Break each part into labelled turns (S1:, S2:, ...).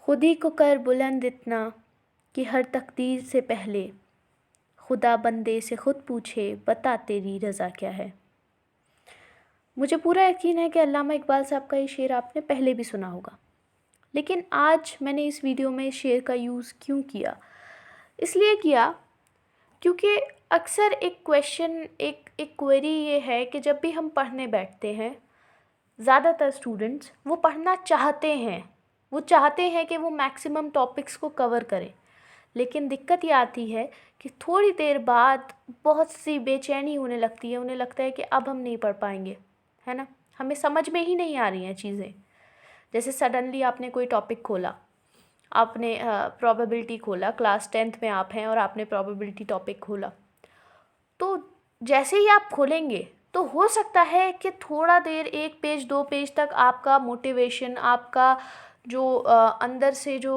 S1: खुद ही को कर बुलंद इतना कि हर तकदीर से पहले खुदा बंदे से खुद पूछे बता तेरी रज़ा क्या है। मुझे पूरा यकीन है कि अल्लामा इकबाल साहब का ये शेर आपने पहले भी सुना होगा, लेकिन आज मैंने इस वीडियो में इस शेर का यूज़ क्यों किया, इसलिए किया क्योंकि अक्सर एक क्वेश्चन एक क्वेरी ये है कि जब भी हम पढ़ने बैठते हैं, ज़्यादातर स्टूडेंट्स वो पढ़ना चाहते हैं, वो चाहते हैं कि वो मैक्सिमम टॉपिक्स को कवर करें, लेकिन दिक्कत ये आती है कि थोड़ी देर बाद बहुत सी बेचैनी होने लगती है। उन्हें लगता है कि अब हम नहीं पढ़ पाएंगे, है ना, हमें समझ में ही नहीं आ रही हैं चीज़ें। जैसे सडनली आपने कोई टॉपिक खोला, आपने प्रोबेबिलिटी खोला, क्लास 10th में आप हैं और आपने प्रोबेबिलिटी टॉपिक खोला, तो जैसे ही आप खोलेंगे तो हो सकता है कि थोड़ा देर 1 पेज 2 पेज तक आपका मोटिवेशन, आपका जो अंदर से जो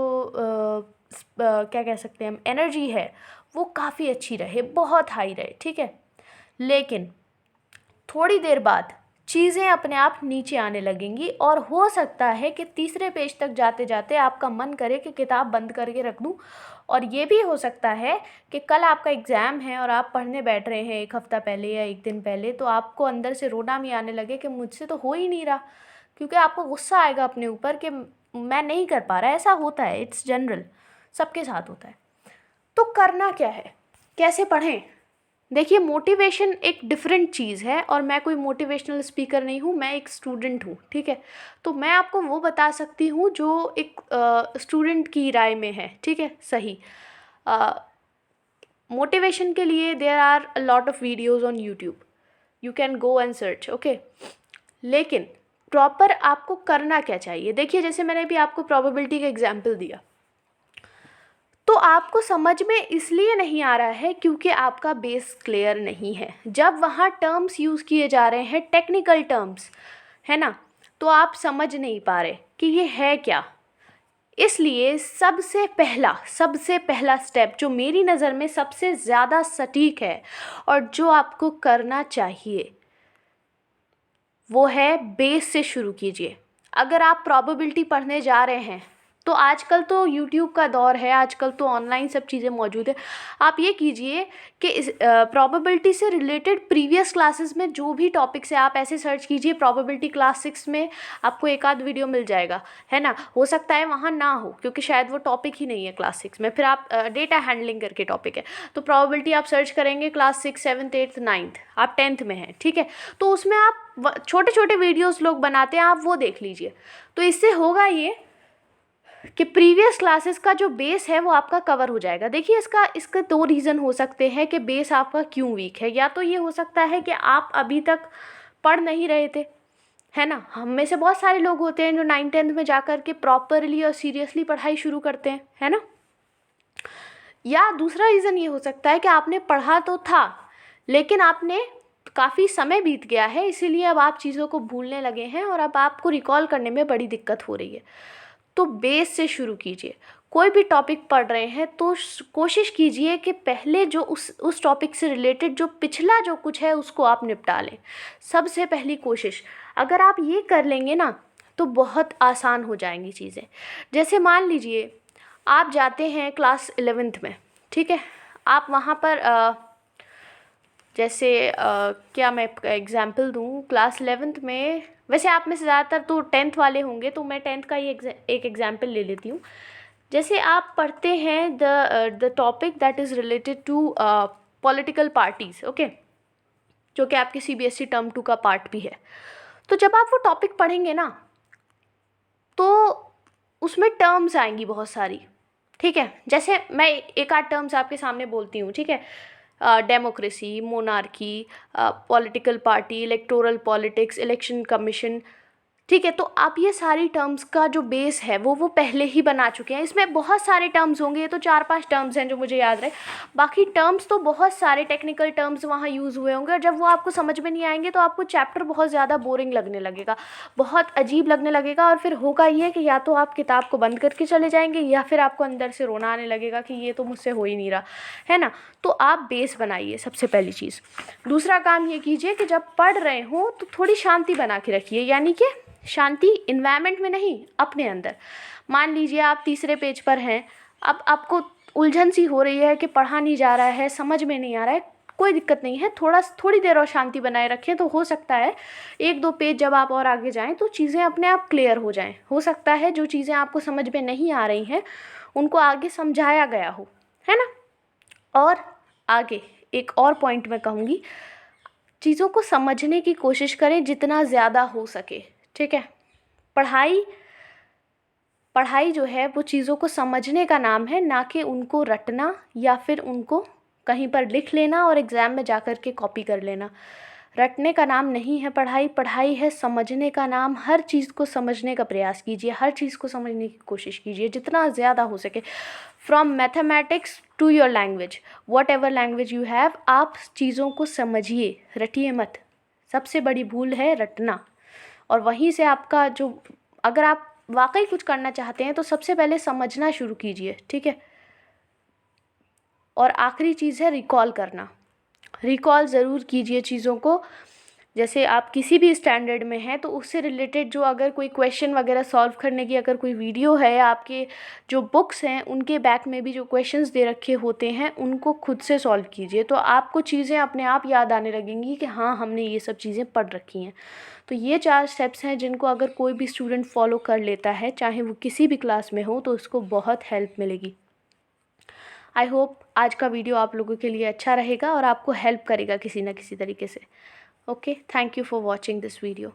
S1: क्या कह सकते हैं हम, एनर्जी है, वो काफ़ी अच्छी रहे, बहुत हाई रहे, ठीक है। लेकिन थोड़ी देर बाद चीज़ें अपने आप नीचे आने लगेंगी और हो सकता है कि तीसरे पेज तक जाते जाते आपका मन करे कि किताब बंद करके रख दूं। और ये भी हो सकता है कि कल आपका एग्ज़ाम है और आप पढ़ने बैठ रहे हैं 1 हफ़्ता पहले या 1 दिन पहले, तो आपको अंदर से रोना भी आने लगे कि मुझसे तो हो ही नहीं रहा, क्योंकि आपको गुस्सा आएगा अपने ऊपर कि मैं नहीं कर पा रहा। ऐसा होता है, इट्स जनरल, सबके साथ होता है। तो करना क्या है, कैसे पढ़ें? देखिए, मोटिवेशन एक डिफरेंट चीज़ है और मैं कोई मोटिवेशनल स्पीकर नहीं हूँ, मैं एक स्टूडेंट हूँ, ठीक है। तो मैं आपको वो बता सकती हूँ जो एक स्टूडेंट की राय में है, ठीक है, सही। मोटिवेशन के लिए there are a lot of videos on YouTube, you can go and search, okay. लेकिन प्रॉपर आपको करना क्या चाहिए? देखिए, जैसे मैंने भी आपको प्रोबेबिलिटी का एग्जाम्पल दिया, तो आपको समझ में इसलिए नहीं आ रहा है क्योंकि आपका बेस क्लियर नहीं है। जब वहाँ टर्म्स यूज़ किए जा रहे हैं, टेक्निकल टर्म्स, है ना, तो आप समझ नहीं पा रहे कि ये है क्या। इसलिए सबसे पहला स्टेप जो मेरी नज़र में सबसे ज़्यादा सटीक है और जो आपको करना चाहिए, वो है बेस से शुरू कीजिए। अगर आप प्रोबेबिलिटी पढ़ने जा रहे हैं, तो आजकल तो यूट्यूब का दौर है, आजकल तो ऑनलाइन सब चीज़ें मौजूद है। आप ये कीजिए कि इस प्रोबेबिलिटी से रिलेटेड प्रीवियस क्लासेस में जो भी टॉपिक्स है, आप ऐसे सर्च कीजिए प्रोबेबिलिटी क्लास 6 में, आपको एक आध वीडियो मिल जाएगा, है ना। हो सकता है वहाँ ना हो क्योंकि शायद वो टॉपिक ही नहीं है क्लास 6 में। फिर आप डेटा हैंडलिंग करके टॉपिक है, तो प्रोबेबिलिटी आप सर्च करेंगे क्लास 6, 7th, 8th, 9th, आप 10th में हैं, ठीक है। तो उसमें आप छोटे छोटे वीडियोस लोग बनाते हैं, आप वो देख लीजिए। तो इससे होगा ये कि प्रीवियस क्लासेस का जो बेस है वो आपका कवर हो जाएगा। देखिए, इसका 2 रीज़न हो सकते हैं कि बेस आपका क्यों वीक है। या तो ये हो सकता है कि आप अभी तक पढ़ नहीं रहे थे, है ना। हम में से बहुत सारे लोग होते हैं जो 9th 10th में जाकर के प्रॉपरली और सीरियसली पढ़ाई शुरू करते हैं, है ना। या दूसरा रीज़न ये हो सकता है कि आपने पढ़ा तो था, लेकिन आपने काफ़ी समय बीत गया है, इसीलिए अब आप चीज़ों को भूलने लगे हैं और अब आपको रिकॉल करने में बड़ी दिक्कत हो रही है। तो बेस से शुरू कीजिए। कोई भी टॉपिक पढ़ रहे हैं तो कोशिश कीजिए कि पहले जो उस टॉपिक से रिलेटेड जो पिछला जो कुछ है उसको आप निपटा लें। सबसे पहली कोशिश अगर आप ये कर लेंगे ना, तो बहुत आसान हो जाएंगी चीज़ें। जैसे मान लीजिए आप जाते हैं क्लास 11th में, ठीक है। आप वहाँ पर जैसे क्या मैं एग्ज़ाम्पल दूँ, क्लास 11th में, वैसे आप में से ज़्यादातर तो 10th वाले होंगे, तो मैं 10th का ही एक एग्ज़ाम्पल ले लेती हूँ। जैसे आप पढ़ते हैं the topic that is related to political parties, okay, जो कि आपके CBSE टर्म 2 का पार्ट भी है। तो जब आप वो टॉपिक पढ़ेंगे ना, तो उसमें टर्म्स आएंगी बहुत सारी, ठीक है। जैसे मैं एक आध टर्म्स आपके सामने बोलती हूँ, ठीक है। Democracy, monarchy, political party, electoral politics, election commission, ठीक है। तो आप ये सारी टर्म्स का जो बेस है वो पहले ही बना चुके हैं। इसमें बहुत सारे टर्म्स होंगे, ये तो 4-5 टर्म्स हैं जो मुझे याद रहे, बाकी टर्म्स तो बहुत सारे टेक्निकल टर्म्स वहाँ यूज़ हुए होंगे। और जब वो आपको समझ में नहीं आएंगे तो आपको चैप्टर बहुत ज़्यादा बोरिंग लगने लगेगा, बहुत अजीब लगने लगेगा। और फिर होगा ये कि या तो आप किताब को बंद करके चले जाएंगे या फिर आपको अंदर से रोना आने लगेगा कि ये तो मुझसे हो ही नहीं रहा, है ना। तो आप बेस बनाइए, सबसे पहली चीज़। दूसरा काम ये कीजिए कि जब पढ़ रहे हों तो थोड़ी शांति बना के रखिए, यानी कि शांति इन्वायरमेंट में नहीं, अपने अंदर। मान लीजिए आप तीसरे पेज पर हैं, अब आपको उलझन सी हो रही है कि पढ़ा नहीं जा रहा है, समझ में नहीं आ रहा है, कोई दिक्कत नहीं है, थोड़ी देर और शांति बनाए रखें तो हो सकता है 1-2 पेज जब आप और आगे जाएं तो चीज़ें अपने आप क्लियर हो जाएं। हो सकता है जो चीज़ें आपको समझ में नहीं आ रही हैं उनको आगे समझाया गया हो, है ना। और आगे एक और पॉइंट मैं कहूँगी, चीज़ों को समझने की कोशिश करें जितना ज़्यादा हो सके, ठीक है। पढ़ाई जो है वो चीज़ों को समझने का नाम है, ना कि उनको रटना या फिर उनको कहीं पर लिख लेना और एग्ज़ाम में जा कर के कॉपी कर लेना। रटने का नाम नहीं है पढ़ाई, पढ़ाई है समझने का नाम। हर चीज़ को समझने का प्रयास कीजिए, हर चीज़ को समझने की कोशिश कीजिए जितना ज़्यादा हो सके। From mathematics to your language, whatever language you have, आप चीज़ों को समझिए, रटिए मत। सबसे बड़ी भूल है रटना। और वहीं से आपका जो, अगर आप वाकई कुछ करना चाहते हैं तो सबसे पहले समझना शुरू कीजिए, ठीक है। और आखिरी चीज़ है रिकॉल करना। रिकॉल ज़रूर कीजिए चीज़ों को। जैसे आप किसी भी स्टैंडर्ड में हैं तो उससे रिलेटेड जो अगर कोई क्वेश्चन वगैरह सॉल्व करने की अगर कोई वीडियो है, आपके जो बुक्स हैं उनके बैक में भी जो क्वेश्चंस दे रखे होते हैं उनको खुद से सॉल्व कीजिए, तो आपको चीज़ें अपने आप याद आने लगेंगी कि हाँ हमने ये सब चीज़ें पढ़ रखी हैं। तो ये 4 स्टेप्स हैं जिनको अगर कोई भी स्टूडेंट फॉलो कर लेता है, चाहे वो किसी भी क्लास में हो, तो उसको बहुत हेल्प मिलेगी। आई होप आज का वीडियो आप लोगों के लिए अच्छा रहेगा और आपको हेल्प करेगा किसी न किसी तरीके से। Okay, thank you for watching this video.